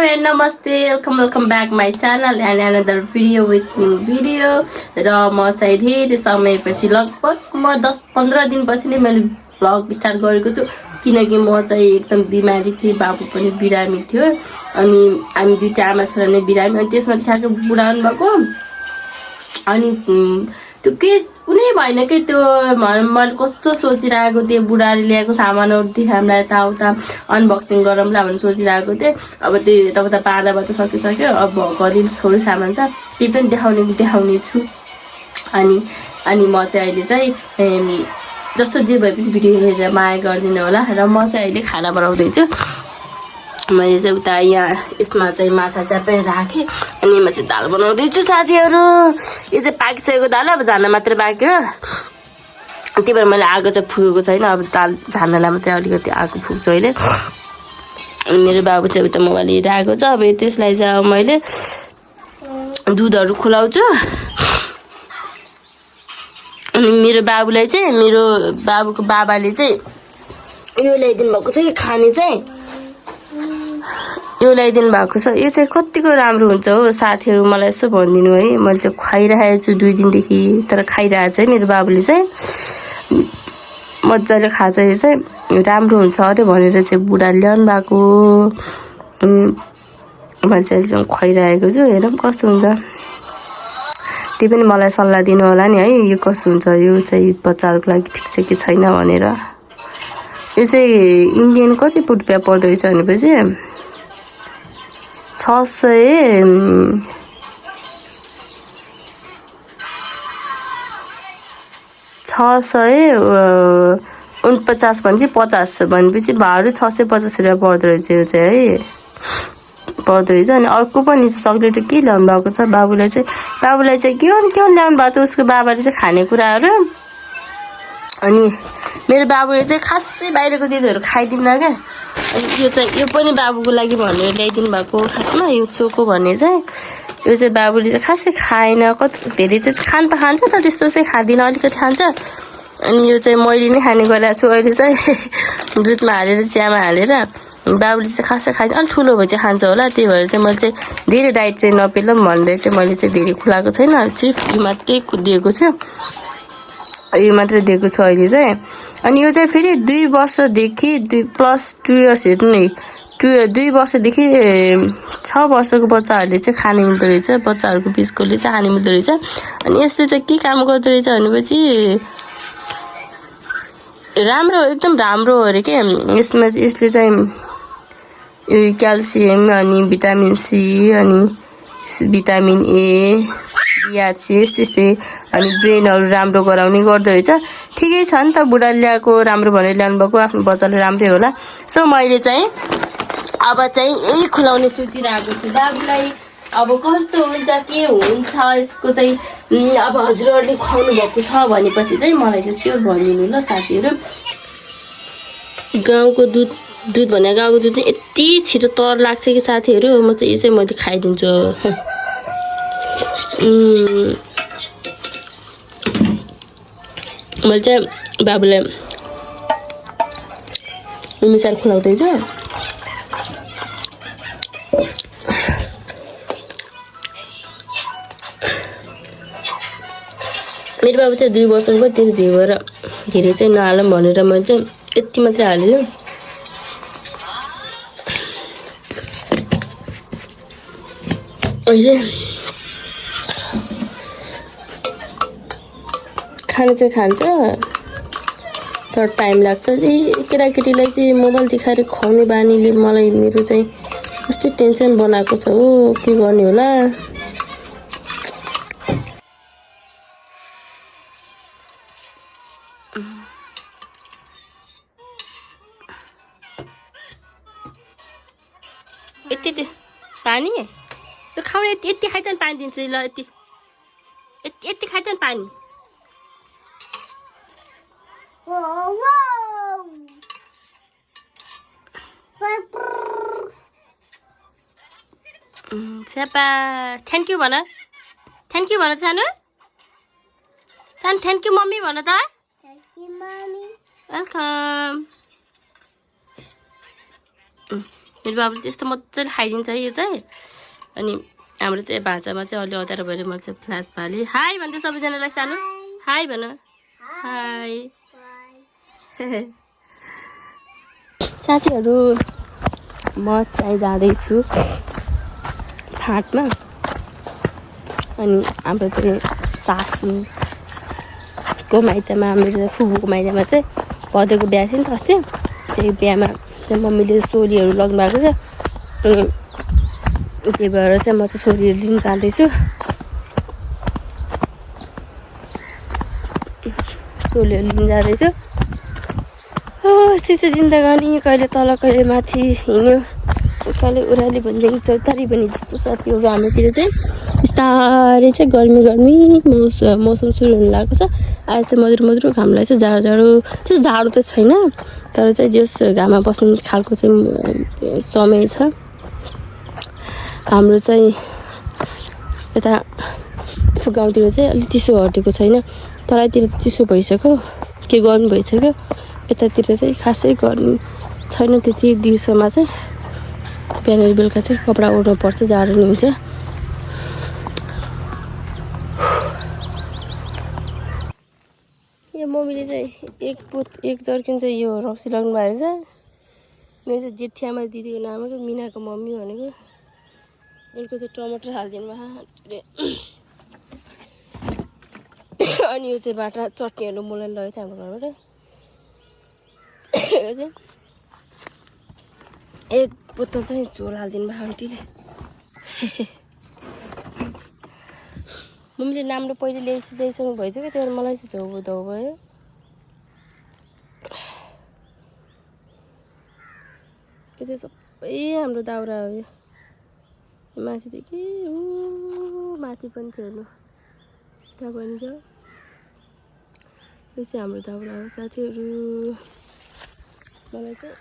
and namaste. Welcome back my channel and another video with new video. र म चाहिँ धेरै समयपछि लगभग म 10-15 दिनपछि नै मैले भ्लग स्टार्ट गरेको छु किनकि म चाहिँ एकदम बिमारी थिएँ बाबु पनि बिरामी थियो अनि हामी दुईटा आमा छोरा नै बिरामी अनि त्यसमा ठ्याक्कै बुढा हुनु भएको अनि त्यो के कुनै भएन के त्यो मैले कस्तो सोचिरहेको थिएँ बुढाले ल्याएको सामानहरू थियो हामीलाई यताउता अनबक्सिङ गरौँला भनेर सोचिरहेको थिएँ अब त्यो यताउता पार्दाबाट सकिसक्यो अब घरि थोरै सामान छ त्यही पनि देखाउने छु अनि म चाहिँ अहिले चाहिँ जस्तो जे भए पनि भिडियो हेरेर माया गरिदिनु होला र म चाहिँ अहिले खाना बनाउँदैछु मैले चाहिँ उता यहाँ यसमा चाहिँ माछा चाहिँ पनि राखेँ अनि म चाहिँ दाल बनाउँदैछु साथीहरू यो चाहिँ पाकिसकेको दाल अब झाना मात्रै बाँकी हो त्यही भएर मैले आगो चाहिँ फुकेको छैन अब दाल झानालाई मात्रै अलिकति आगो फुक्छु अहिले अनि मेरो बाबु चाहिँ उता मोबाइल हेरिरहेको छ अब त्यसलाई चाहिँ अब मैले दुधहरू खुलाउँछु अनि मेरो बाबुलाई चाहिँ मेरो बाबुको बाबाले चाहिँ यो ल्याइदिनु भएको छ कि खाने चाहिँ यो ल्याइदिनु भएको छ यो चाहिँ कतिको राम्रो हुन्छ हो साथीहरू मलाई यसो भनिदिनु है मैले चाहिँ खुवाइरहेको छु 2 दिनदेखि तर खाइरहेको छ है मेरो बाबुले चाहिँ मजाले खान्छ यो चाहिँ राम्रो हुन्छ अरे भनेर चाहिँ बुढा ल्याउनु भएको मैले चाहिँ अहिलेसम्म खुवाइरहेको छु हेरौँ कस्तो हुन्छ त्यही पनि मलाई सल्लाह दिनु होला नि है यो कस्तो हुन्छ यो चाहिँ बच्चाहरूको लागि ठिक छ कि छैन भनेर यो चाहिँ इन्डियन कति रुपियाँ पर्दो रहेछ भनेपछि 649 भनेपछि 50 भनेपछि भाडु 650 रुपियाँ पर्दो रहेछ यो चाहिँ है पर्दो रहेछ अनि अर्को पनि चक्लेट के ल्याउनु भएको छ बाबुलाई चाहिँ के ल्याउनु भएको छ उसको बाबाले चाहिँ खानेकुराहरू अनि मेरो बाबुले चाहिँ खासै बाहिरको चिजहरू खाइदिन्न क्या अनि यो पनि बाबुको लागि भनेर ल्याइदिनु भएको खासमा यो चोको भन्ने चाहिँ यो चाहिँ बाबुले चाहिँ खासै खाएन कति धेरै चाहिँ खान त खान्छ तर त्यस्तो चाहिँ खाँदिनँ अलिकति खान्छ अनि यो चाहिँ मैले नै खाने गरेको छु अहिले चाहिँ दुधमा हालेर चियामा हालेर बाबुले चाहिँ खासै खाइदिन अलिक ठुलो भए चाहिँ खान्छ होला त्यही भएर चाहिँ मैले चाहिँ धेरै डाइट चाहिँ नपेलौँ भनेर चाहिँ मैले चाहिँ धेरै खुलाएको छैन सिर्फ यो मात्रै दिएको छु यो मात्रै दिएको छु अहिले चाहिँ अनि यो चाहिँ फेरि 2 वर्षदेखि 2+ इयर्स हेर्नु नि 2 वर्षदेखि 6 वर्षको बच्चाहरूले चाहिँ खाने मिल्दो रहेछ बच्चाहरूको बिचकोले चाहिँ खाने मिल्दो रहेछ अनि यसले चाहिँ के काम गर्दो रहेछ भनेपछि राम्रो एकदम राम्रो हो अरे के यसले चाहिँ यो क्याल्सियम अनि भिटामिन सी अनि भिटामिन ए बियाचिस त्यस्तै अनि ब्रेनहरू राम्रो गराउने गर्दो रहेछ ठिकै छ नि त बुढा ल्याएको राम्रो भनेर ल्याउनु भएको आफ्नो बच्चाले राम्रै होला सो मैले चाहिँ अब चाहिँ यही खुलाउने सोचिरहेको छु बाबुलाई अब कस्तो हुन्छ के हुन्छ यसको चाहिँ अब हजुरहरूले खुवाउनु भएको छ भनेपछि चाहिँ मलाई चाहिँ स्योर भनिदिनु ल साथीहरू गाउँको दुध भने गाउँको दुध चाहिँ यति छिटो तर लाग्छ कि साथीहरू म चाहिँ यो चाहिँ मैले खाइदिन्छु मैले चाहिँ बाबुलाई मिसाएर खुलाउँदैछु मेरो बाबु चाहिँ 2 वर्षको भयो त्यही भएर धेरै चाहिँ नहालौँ भनेर मैले चाहिँ यति मात्रै हालेँ अहिले खाना चाहिँ खान्छ तर टाइम लाग्छ केटाकेटीलाई चाहिँ मोबाइल देखाएर खुवाउने बानीले मलाई मेरो चाहिँ कस्तो टेन्सन बनाएको छ हो के गर्ने होला यति पानी त्यो खाउने यति खाइदिनु पानी दिन्छु ल यति खाइदिनु पानी सेपा थ्याङ्क यू भन सानो थ्याङ्क यू मम्मी भन त वेलकम मेरो बाबुले त्यस्तो मजाले खाइदिन्छ है यो चाहिँ। अनि हाम्रो चाहिँ भान्सामा चाहिँ अलि अँध्यारो भएर मैले चाहिँ फ्ल्यास बालेँ। हाई भन्छ सबैजनालाई सानो हाई भन हाई साथीहरू म चाहिँ जाँदैछु फाँटमा। अनि हाम्रो चाहिँ सासूको माइतमा मेरो फुपूको माइतमा चाहिँ भदौको बिहा थियो नि त अस्ति। त्यही बिहामा चाहिँ मम्मीले सोलीहरू लग्नु भएको छ। अनि त्यही भएर चाहिँ म चाहिँ सोलीहरू लिन जाँदैछु। सोलीहरू लिन जाँदैछु। यस्तै चाहिँ जिन्दगानी कहिले तल कहिले माथि हिँड्यो कहिले ओह्राली भनेदेखि चौतारी भने जस्तो साथीहरू हाम्रोतिर चाहिँ बिस्तारै चाहिँ गर्मी मौसम सुरु हुन लागेको छ। अहिले चाहिँ मधुरो घाम लागेको छ। जाडो त्यो जाडो त छैन तर चाहिँ जस घाममा बस्ने खालको चाहिँ समय छ। हाम्रो चाहिँ यता गाउँतिर चाहिँ अलिक चिसो हटेको छैन। तराईतिर चिसो भइसक्यो के गर्नु भइसक्यो। यतातिर चाहिँ खासै गर्मी छैन त्यति। दिउँसोमा चाहिँ बिहान बेलुका चाहिँ कपडा ओढ्नु पर्छ जाडो नि हुन्छ। यो मम्मीले चाहिँ एक जर्किन चाहिँ यो रक्सी लाग्नु भएको छ। मेरो चाहिँ जेठियामा दिदीको नाम हो मिनाको मम्मी भनेको। उनको चाहिँ टमाटर हालिदिनु भयो। अनि यो चाहिँ बाटा चट्नीहरू मोलाइन लगेको थियो हाम्रो घरबाट। यो चाहिँ एक बोतल चाहिँ झोल हालिदिनु भयो आन्टीले। मम्मीले राम्रो पहिले ल्याइसक्नु भएछ क्या त्यो मलाई चाहिँ धौ भयो। यो चाहिँ सबै हाम्रो दाउरा हो। यो माथिदेखि माथि पनि थियो हेर्नु त्यहाँ पनि छ। यो चाहिँ हाम्रो दाउरा हो साथीहरू। मलाई चाहिँ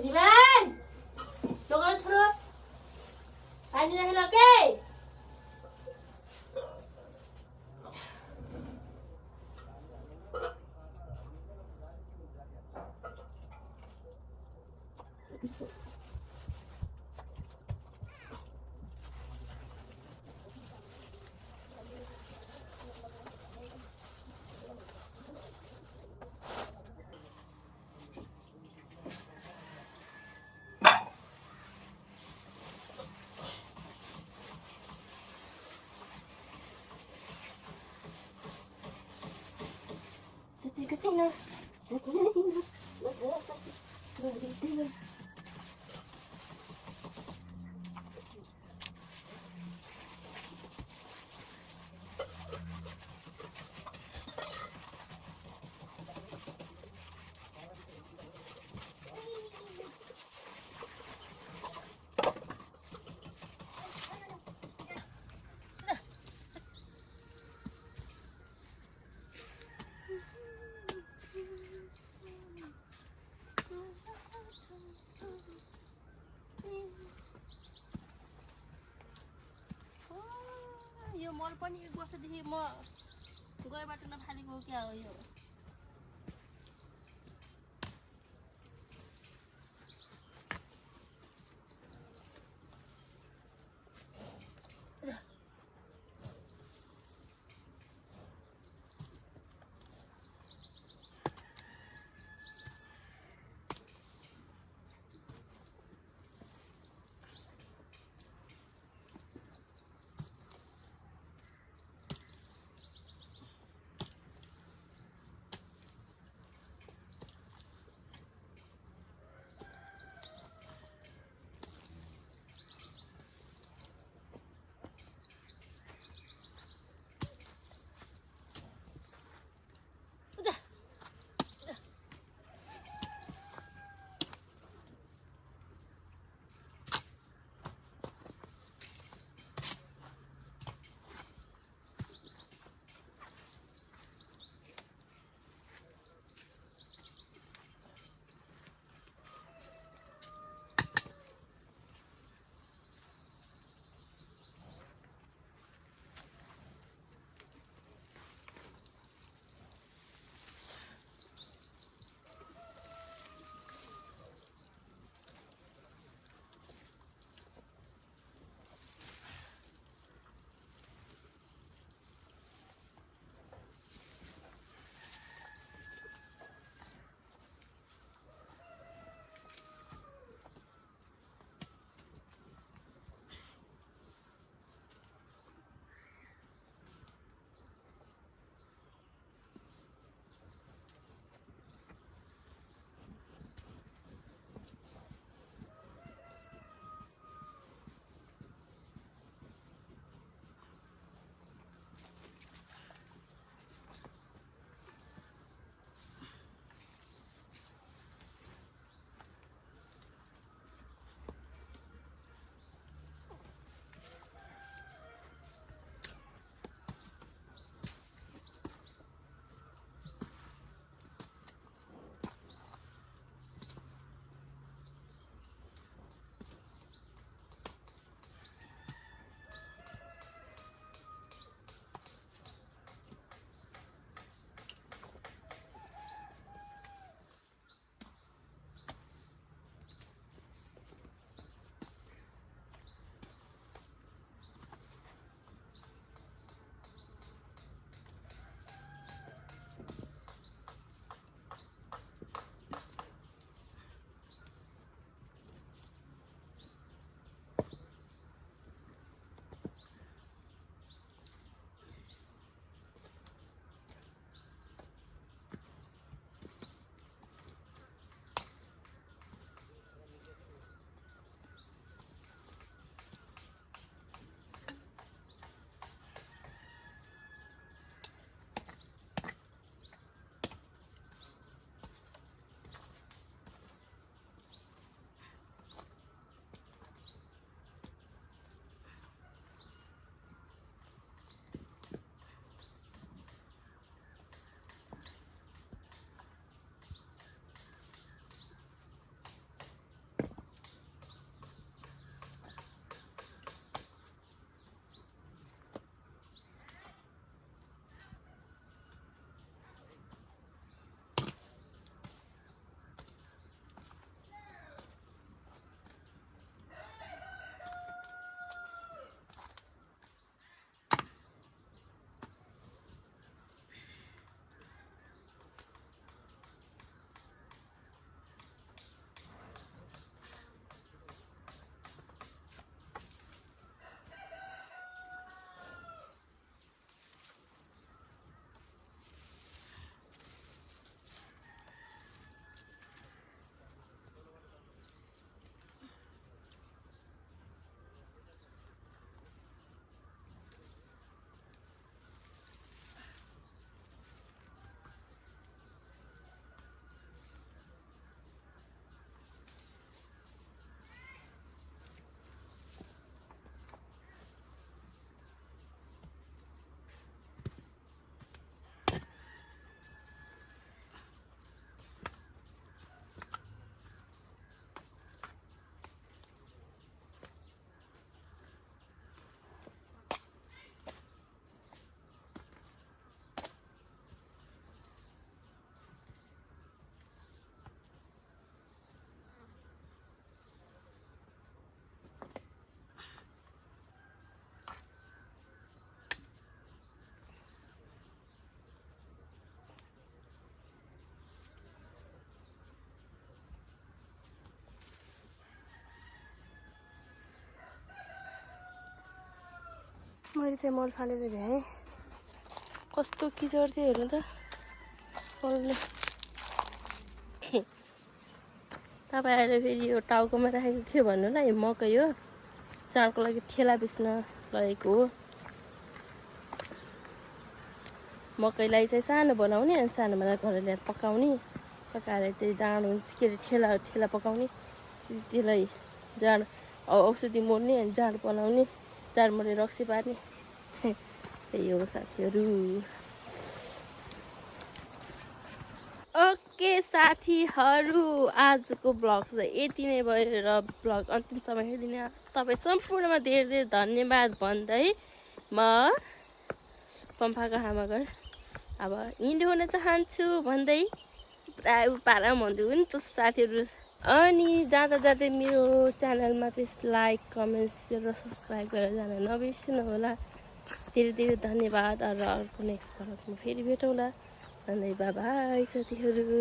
रिवान लोगों छोड़ो पानी नहीं लगे। यो मल पनि एक वर्षदेखि म गएबाट नफालेको हो क्या हो यो अगाडि चाहिँ मल फालेर भ्याएँ कस्तो किचड थियो हेर्नु त मलले तपाईँहरूले फेरि यो टाउकोमा राखेको के भन्नु ल यो मकै हो चाडको लागि ठेला बेच्न लगेको हो मकैलाई चाहिँ सानो बनाउने अनि सानो बनाएर घर ल्याएर पकाउने पकाएर चाहिँ जाँड के अरे ठेला पकाउने त्यसलाई जाँड औषधि मोड्ने अनि जाँड बनाउने जाँड मोडेर रक्सी पार्ने त्यही हो साथीहरू ओके साथीहरू आजको ब्लग चाहिँ यति नै भयो र ब्लग अन्तिमसम्म हेरिदिने तपाईँ सम्पूर्णमा धेरै धेरै धन्यवाद भन्दै म पम्फाको आमागर अब हिँड्दै हुन चाहन्छु भन्दै पुरा पारा भन्दै हो नि त साथीहरू अनि जाँदा जाँदै मेरो च्यानलमा चाहिँ लाइक कमेन्ट सेयर र सब्सक्राइब गरेर जान नबिर्सिनु होला धेरै धेरै धन्यवाद र अर्को नेक्स्ट ब्लगमा फेरि भेटौँला भन्दै बाई बाई साथीहरू